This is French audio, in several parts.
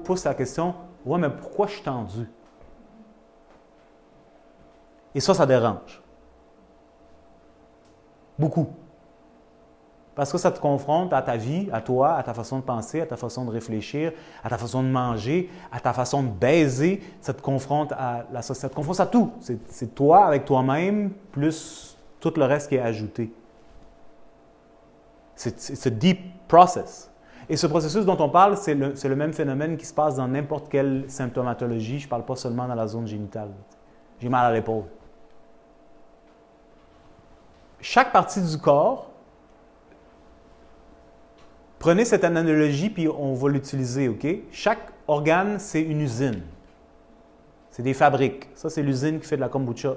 pose la question, « Ouais, mais pourquoi je suis tendu? » Et ça dérange. Beaucoup. Parce que ça te confronte à ta vie, à toi, à ta façon de penser, à ta façon de réfléchir, à ta façon de manger, à ta façon de baiser. Ça te confronte à la société, ça te confronte à tout. C'est toi avec toi-même, plus tout le reste qui est ajouté. C'est un deep process. Et ce processus dont on parle, c'est le même phénomène qui se passe dans n'importe quelle symptomatologie. Je ne parle pas seulement dans la zone génitale. J'ai mal à l'épaule. Chaque partie du corps, prenez cette analogie puis on va l'utiliser, OK? Chaque organe, c'est une usine. C'est des fabriques. Ça, c'est l'usine qui fait de la kombucha.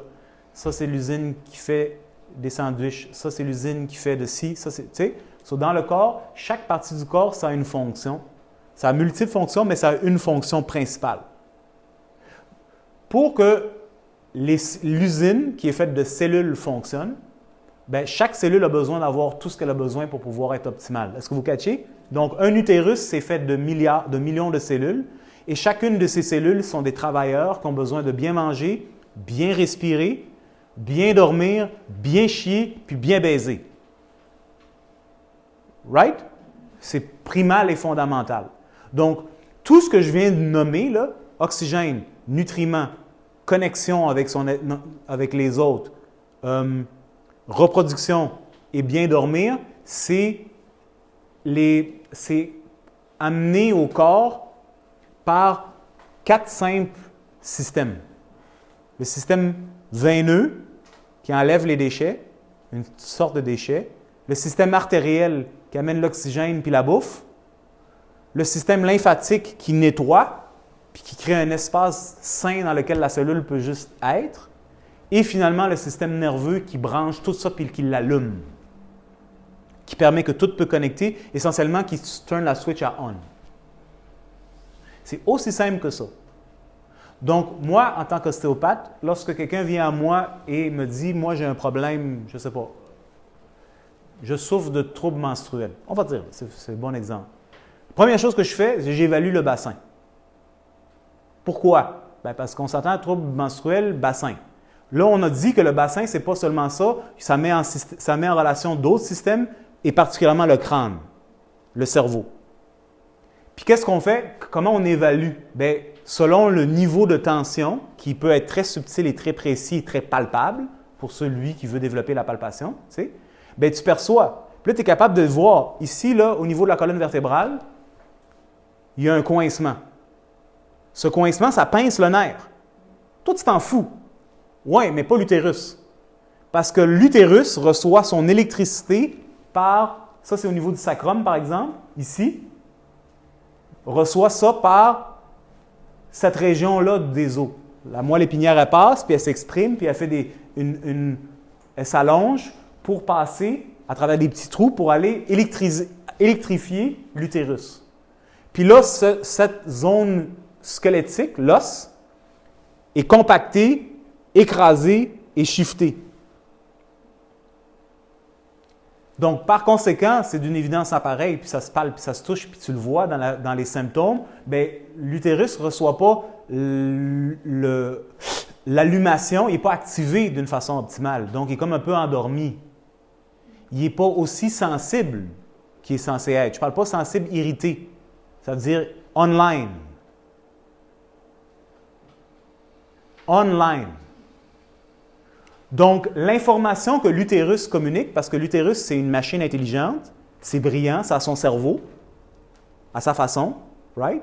Ça, c'est l'usine qui fait des sandwichs. Ça, c'est l'usine qui fait de ci. Ça, c'est, tu sais, dans le corps, chaque partie du corps, ça a une fonction. Ça a multiples fonctions, mais ça a une fonction principale. Pour que l'usine qui est faite de cellules fonctionne, bien, chaque cellule a besoin d'avoir tout ce qu'elle a besoin pour pouvoir être optimale. Est-ce que vous catchez? Donc, un utérus, c'est fait de millions de cellules et chacune de ces cellules sont des travailleurs qui ont besoin de bien manger, bien respirer, bien dormir, bien chier, puis bien baiser. Right? C'est primal et fondamental. Donc, tout ce que je viens de nommer, là, oxygène, nutriments, connexion avec les autres, reproduction et bien dormir, c'est amené au corps par 4 simples systèmes. Le système veineux qui enlève les déchets, une sorte de déchets. Le système artériel qui amène l'oxygène puis la bouffe. Le système lymphatique qui nettoie puis qui crée un espace sain dans lequel la cellule peut juste être. Et finalement, le système nerveux qui branche tout ça puis qui l'allume, qui permet que tout peut connecter, essentiellement qui turn la switch à on. C'est aussi simple que ça. Donc, moi, en tant qu'ostéopathe, lorsque quelqu'un vient à moi et me dit « Moi, j'ai un problème, je ne sais pas, je souffre de troubles menstruels. » On va dire, c'est un bon exemple. Première chose que je fais, j'évalue le bassin. Pourquoi? Bien, parce qu'on s'entend à troubles menstruels, bassin. Là, on a dit que le bassin, ce n'est pas seulement ça, ça met en relation d'autres systèmes et particulièrement le crâne, le cerveau. Puis qu'est-ce qu'on fait? Comment on évalue? Bien, selon le niveau de tension, qui peut être très subtil et très précis et très palpable, pour celui qui veut développer la palpation, tu sais, bien, tu perçois. Puis là, tu es capable de voir, ici, là, au niveau de la colonne vertébrale, il y a un coincement. Ce coincement, ça pince le nerf. Toi, tu t'en fous. Oui, mais pas l'utérus. Parce que l'utérus reçoit son électricité par, ça c'est au niveau du sacrum par exemple, ici, reçoit ça par cette région-là des os. La moelle épinière, elle passe, puis elle s'exprime, puis elle fait elle s'allonge pour passer à travers des petits trous pour aller électrifier l'utérus. Puis là, cette zone squelettique, l'os, est compactée, écrasé et shifté. Donc, par conséquent, c'est d'une évidence appareille, puis ça se palpe, puis ça se touche, puis tu le vois dans les symptômes, bien, l'utérus ne reçoit pas l'allumation, il n'est pas activé d'une façon optimale. Donc, il est comme un peu endormi. Il n'est pas aussi sensible qu'il est censé être. Je ne parle pas sensible irrité. Ça veut dire online. Online. Donc, l'information que l'utérus communique, parce que l'utérus, c'est une machine intelligente, c'est brillant, ça a son cerveau, à sa façon, right?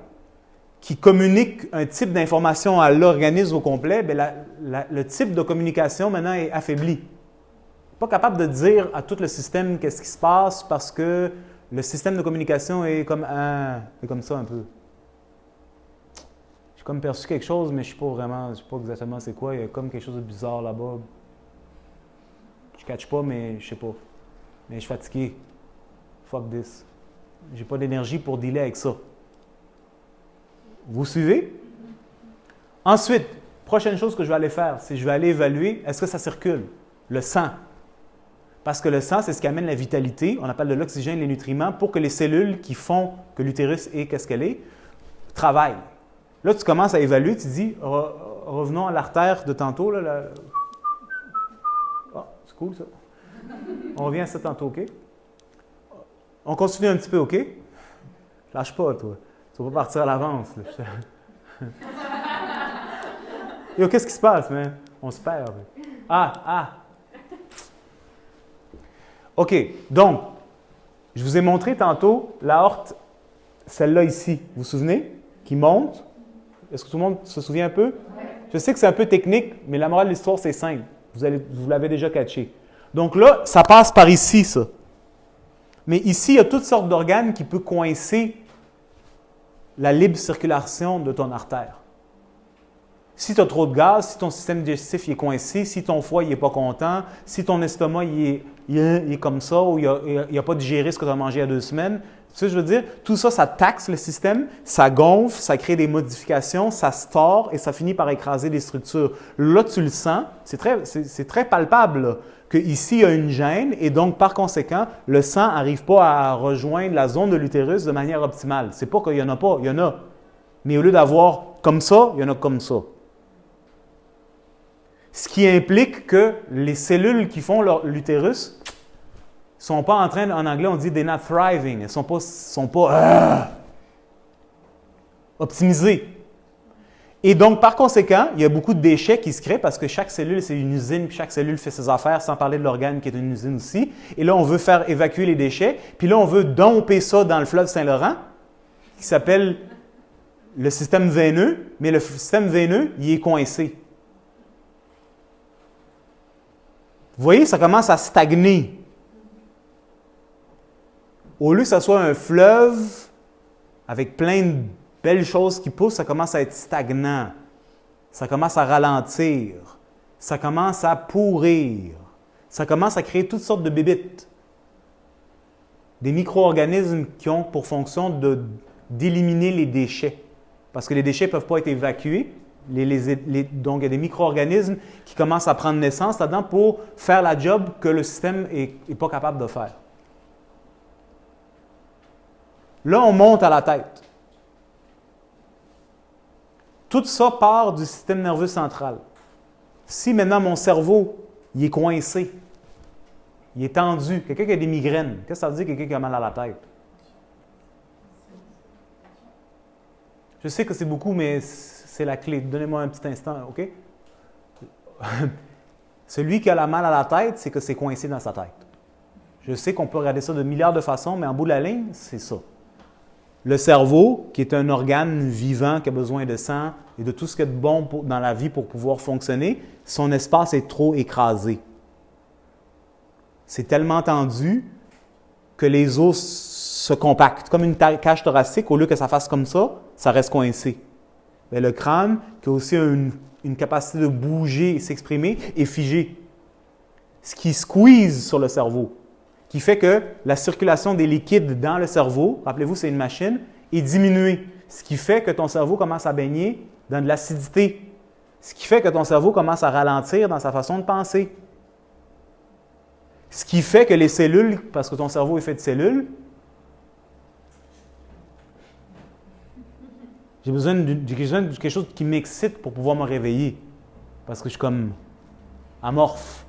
Qui communique un type d'information à l'organisme au complet, bien, le type de communication maintenant est affaibli. Pas capable de dire à tout le système qu'est-ce qui se passe parce que le système de communication est comme ça un peu. J'ai comme perçu quelque chose, mais je ne sais pas exactement c'est quoi. Il y a comme quelque chose de bizarre là-bas. Je ne catch pas, mais je ne sais pas. Mais je suis fatigué. Fuck this. J'ai pas d'énergie pour dealer avec ça. Vous suivez? Ensuite, prochaine chose que je vais aller faire, c'est que je vais aller évaluer, est-ce que ça circule? Le sang. Parce que le sang, c'est ce qui amène la vitalité, on appelle de l'oxygène, les nutriments, pour que les cellules qui font que l'utérus est qu'est-ce qu'elle est, travaille. Là, tu commences à évaluer, tu dis, revenons à l'artère de tantôt. Là, Ah, c'est cool ça. On revient à ça tantôt, OK? On continue un petit peu, OK? Lâche pas, toi. Tu vas pas partir à l'avance. Yo, qu'est-ce qui se passe, man? On se perd. Ah! OK, donc, je vous ai montré tantôt l'aorte, celle-là ici, vous vous souvenez? Qui monte. Est-ce que tout le monde se souvient un peu? Oui. Je sais que c'est un peu technique, mais la morale de l'histoire, c'est simple. Vous l'avez déjà catché. Donc là, ça passe par ici, ça. Mais ici, il y a toutes sortes d'organes qui peuvent coincer la libre circulation de ton artère. Si tu as trop de gaz, si ton système digestif est coincé, si ton foie n'est pas content, si ton estomac il est comme ça, ou il n'a pas digéré ce que tu as mangé il y a 2 semaines, tu sais, je veux dire, tout ça, ça taxe le système, ça gonfle, ça crée des modifications, ça se tord et ça finit par écraser des structures. Là, tu le sens, c'est très palpable qu'ici, il y a une gêne et donc, par conséquent, le sang n'arrive pas à rejoindre la zone de l'utérus de manière optimale. C'est pas qu'il n'y en a pas, il y en a. Mais au lieu d'avoir comme ça, il y en a comme ça. Ce qui implique que les cellules qui font l'utérus ne sont pas en train, en anglais on dit « they're not thriving », elles ne sont pas optimisées. Et donc, par conséquent, il y a beaucoup de déchets qui se créent parce que chaque cellule, c'est une usine, puis chaque cellule fait ses affaires, sans parler de l'organe qui est une usine aussi. Et là, on veut faire évacuer les déchets, puis là, on veut domper ça dans le fleuve Saint-Laurent, qui s'appelle le système veineux, mais le système veineux, il est coincé. Vous voyez, ça commence à stagner. Au lieu que ce soit un fleuve avec plein de belles choses qui poussent, ça commence à être stagnant. Ça commence à ralentir. Ça commence à pourrir. Ça commence à créer toutes sortes de bébites. Des micro-organismes qui ont pour fonction d'éliminer les déchets. Parce que les déchets ne peuvent pas être évacués. Donc, il y a des micro-organismes qui commencent à prendre naissance là-dedans pour faire la job que le système n'est pas capable de faire. Là, on monte à la tête. Tout ça part du système nerveux central. Si maintenant mon cerveau, il est coincé, il est tendu, quelqu'un qui a des migraines, qu'est-ce que ça veut dire quelqu'un qui a mal à la tête? Je sais que c'est beaucoup, mais c'est la clé. Donnez-moi un petit instant, OK? Celui qui a la mal à la tête, c'est que c'est coincé dans sa tête. Je sais qu'on peut regarder ça de milliards de façons, mais en bout de la ligne, c'est ça. Le cerveau, qui est un organe vivant qui a besoin de sang et de tout ce qui est de bon dans la vie pour pouvoir fonctionner, son espace est trop écrasé. C'est tellement tendu que les os se compactent. Comme une cage thoracique, au lieu que ça fasse comme ça reste coincé. Mais le crâne, qui a aussi une capacité de bouger et s'exprimer, est figé. Ce qui squeeze sur le cerveau, qui fait que la circulation des liquides dans le cerveau, rappelez-vous, c'est une machine, est diminuée. Ce qui fait que ton cerveau commence à baigner dans de l'acidité. Ce qui fait que ton cerveau commence à ralentir dans sa façon de penser. Ce qui fait que les cellules, parce que ton cerveau est fait de cellules, j'ai besoin de quelque chose qui m'excite pour pouvoir me réveiller. Parce que je suis comme amorphe.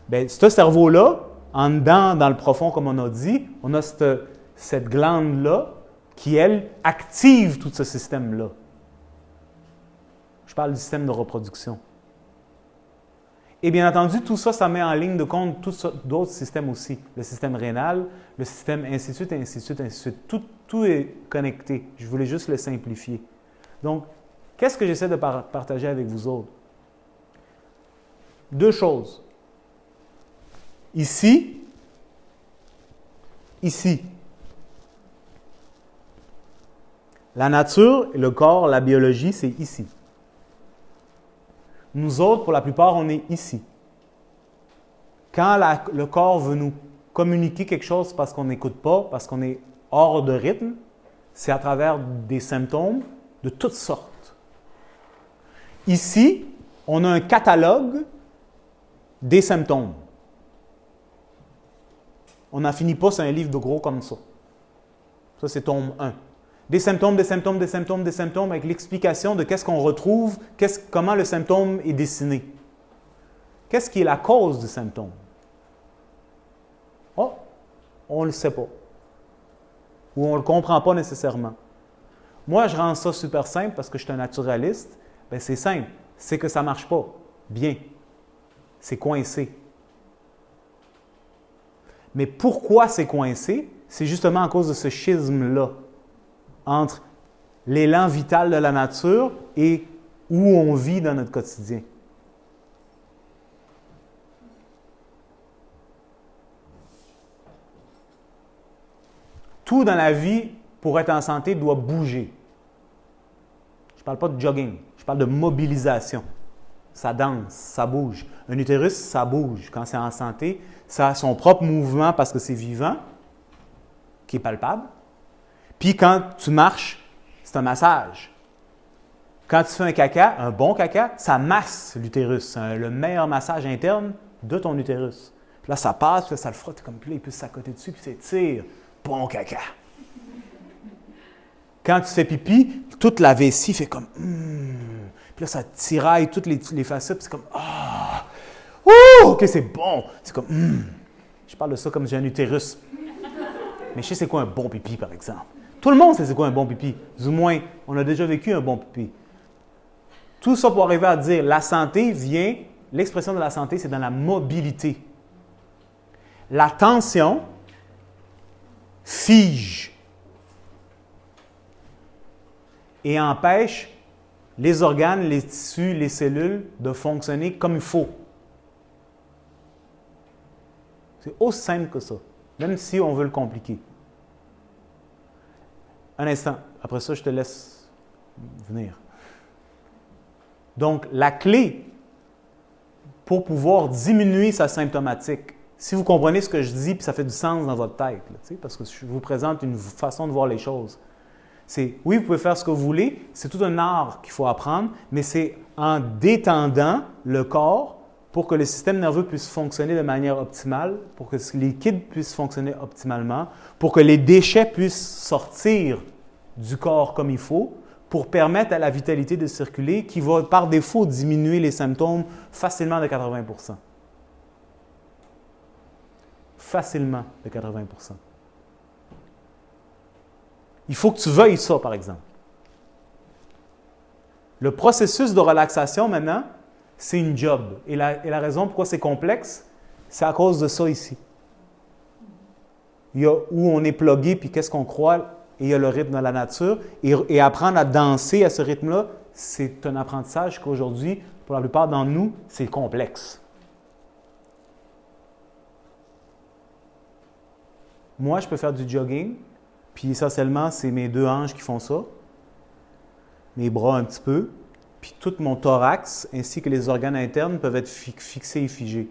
Bien, ce cerveau-là, en dedans, dans le profond, comme on a dit, on a cette glande-là qui, elle, active tout ce système-là. Je parle du système de reproduction. Et bien entendu, tout ça, ça met en ligne de compte d'autres systèmes aussi. Le système rénal, le système ainsi de suite, ainsi de suite, ainsi de suite. Tout est connecté. Je voulais juste le simplifier. Donc, qu'est-ce que j'essaie de partager avec vous autres? 2 choses. Ici, la nature, le corps, la biologie, c'est ici. Nous autres, pour la plupart, on est ici. Quand le corps veut nous communiquer quelque chose parce qu'on n'écoute pas, parce qu'on est hors de rythme, c'est à travers des symptômes de toutes sortes. Ici, on a un catalogue des symptômes. On n'en finit pas sur un livre de gros comme ça. Ça, c'est tome 1. Des symptômes, des symptômes, des symptômes, des symptômes, avec l'explication de qu'est-ce qu'on retrouve, comment le symptôme est dessiné. Qu'est-ce qui est la cause du symptôme? Oh, on ne le sait pas. Ou on ne le comprend pas nécessairement. Moi, je rends ça super simple parce que je suis un naturaliste. Bien, c'est simple. C'est que ça ne marche pas bien. C'est coincé. Mais pourquoi c'est coincé? C'est justement à cause de ce schisme-là entre l'élan vital de la nature et où on vit dans notre quotidien. Tout dans la vie, pour être en santé, doit bouger. Je ne parle pas de jogging, je parle de mobilisation. Ça danse, ça bouge. Un utérus, ça bouge. Quand c'est en santé, ça a son propre mouvement parce que c'est vivant, qui est palpable. Puis quand tu marches, c'est un massage. Quand tu fais un caca, un bon caca, ça masse l'utérus. C'est le meilleur massage interne de ton utérus. Puis là, ça passe, puis là, ça le frotte comme puis là, il peut s'accoter dessus, puis s'étire. Bon caca. Quand tu fais pipi, toute la vessie fait comme puis là, ça tiraille toutes les facettes, puis c'est comme ah! Ouh! OK, c'est bon. C'est comme Je parle de ça comme j'ai un utérus. Mais je sais c'est quoi un bon pipi, par exemple. Tout le monde sait c'est quoi un bon pipi. Du moins, on a déjà vécu un bon pipi. Tout ça pour arriver à dire la santé vient, l'expression de la santé, c'est dans la mobilité. La tension fige et empêche les organes, les tissus, les cellules de fonctionner comme il faut. C'est aussi simple que ça, même si on veut le compliquer. Un instant, après ça, je te laisse venir. Donc, la clé pour pouvoir diminuer sa symptomatique, si vous comprenez ce que je dis, puis ça fait du sens dans votre tête, là, parce que je vous présente une façon de voir les choses. C'est, oui, vous pouvez faire ce que vous voulez, c'est tout un art qu'il faut apprendre, mais c'est en détendant le corps pour que le système nerveux puisse fonctionner de manière optimale, pour que les liquides puissent fonctionner optimalement, pour que les déchets puissent sortir du corps comme il faut, pour permettre à la vitalité de circuler, qui va par défaut diminuer les symptômes facilement de 80 %. Facilement de 80 %. Il faut que tu veuilles ça, par exemple. Le processus de relaxation, maintenant, c'est une job. Et la raison pourquoi c'est complexe, c'est à cause de ça ici. Il y a où on est plugué, puis qu'est-ce qu'on croit, et il y a le rythme de la nature. Et apprendre à danser à ce rythme-là, c'est un apprentissage qu'aujourd'hui, pour la plupart d'entre nous, c'est complexe. Moi, je peux faire du jogging, puis essentiellement, c'est mes deux hanches qui font ça, mes bras un petit peu, puis tout mon thorax ainsi que les organes internes peuvent être fixés et figés.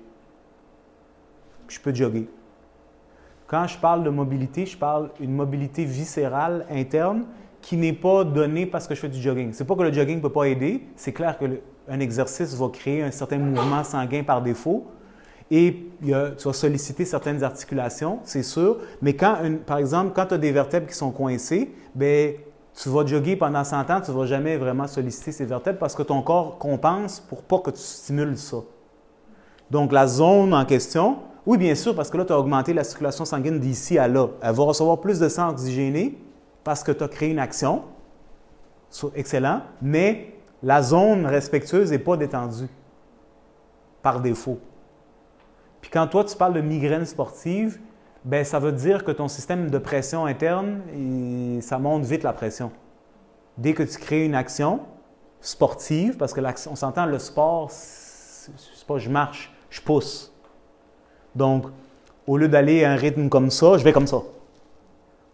Puis je peux jogger. Quand je parle de mobilité, je parle d'une mobilité viscérale interne qui n'est pas donnée parce que je fais du jogging. Ce n'est pas que le jogging ne peut pas aider. C'est clair qu'un exercice va créer un certain mouvement sanguin par défaut et tu vas solliciter certaines articulations, c'est sûr. Mais par exemple, quand tu as des vertèbres qui sont coincées, bien, tu vas jogger pendant 100 ans, tu ne vas jamais vraiment solliciter ces vertèbres parce que ton corps compense pour pas que tu stimules ça. Donc, la zone en question, oui, bien sûr, parce que là, tu as augmenté la circulation sanguine d'ici à là. Elle va recevoir plus de sang oxygéné parce que tu as créé une action. Excellent. Mais la zone respectueuse n'est pas détendue par défaut. Puis quand toi, tu parles de migraine sportive, bien, ça veut dire que ton système de pression interne, ça monte vite la pression. Dès que tu crées une action sportive, parce que on s'entend, le sport, c'est pas je marche, je pousse. Donc, au lieu d'aller à un rythme comme ça, je vais comme ça.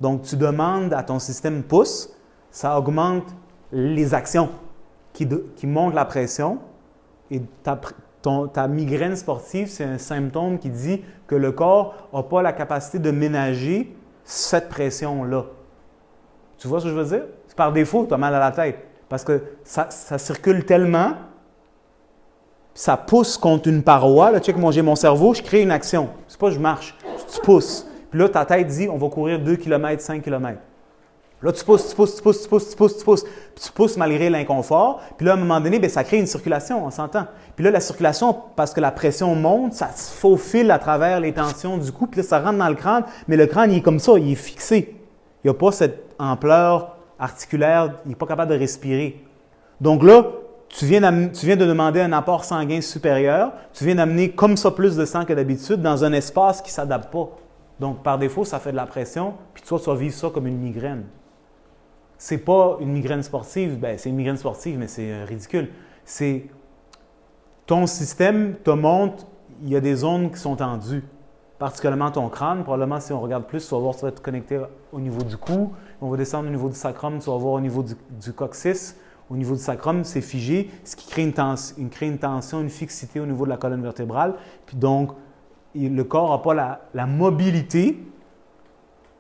Donc, tu demandes à ton système pousse, ça augmente les actions qui montent la pression et ta migraine sportive, c'est un symptôme qui dit que le corps n'a pas la capacité de ménager cette pression-là. Tu vois ce que je veux dire? C'est par défaut que tu as mal à la tête. Parce que ça circule tellement, ça pousse contre une paroi. Là, tu sais que j'ai mon cerveau, je crée une action. C'est pas je marche, tu pousses. Puis là, ta tête dit, on va courir 2 km, 5 km. Là, tu pousses, tu pousses, tu pousses, tu pousses, tu pousses, tu pousses. Puis tu pousses malgré l'inconfort. Puis là, à un moment donné, bien, ça crée une circulation, on s'entend. Puis là, la circulation, parce que la pression monte, ça se faufile à travers les tensions du cou. Puis là, ça rentre dans le crâne. Mais le crâne, il est comme ça, il est fixé. Il n'y a pas cette ampleur articulaire, il n'est pas capable de respirer. Donc là, tu viens de demander un apport sanguin supérieur. Tu viens d'amener comme ça plus de sang que d'habitude dans un espace qui ne s'adapte pas. Donc, par défaut, ça fait de la pression. Puis toi, tu vas vivre ça comme une migraine. C'est pas une migraine sportive, bien, c'est une migraine sportive, mais c'est ridicule. C'est ton système te montre, il y a des zones qui sont tendues, particulièrement ton crâne. Probablement, si on regarde plus, tu vas voir, ça va être connecté au niveau du cou. On va descendre au niveau du sacrum, tu vas voir au niveau du coccyx. Au niveau du sacrum, c'est figé, ce qui crée une tension, une fixité au niveau de la colonne vertébrale. Puis donc, le corps n'a pas la mobilité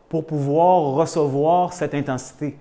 pour pouvoir recevoir cette intensité.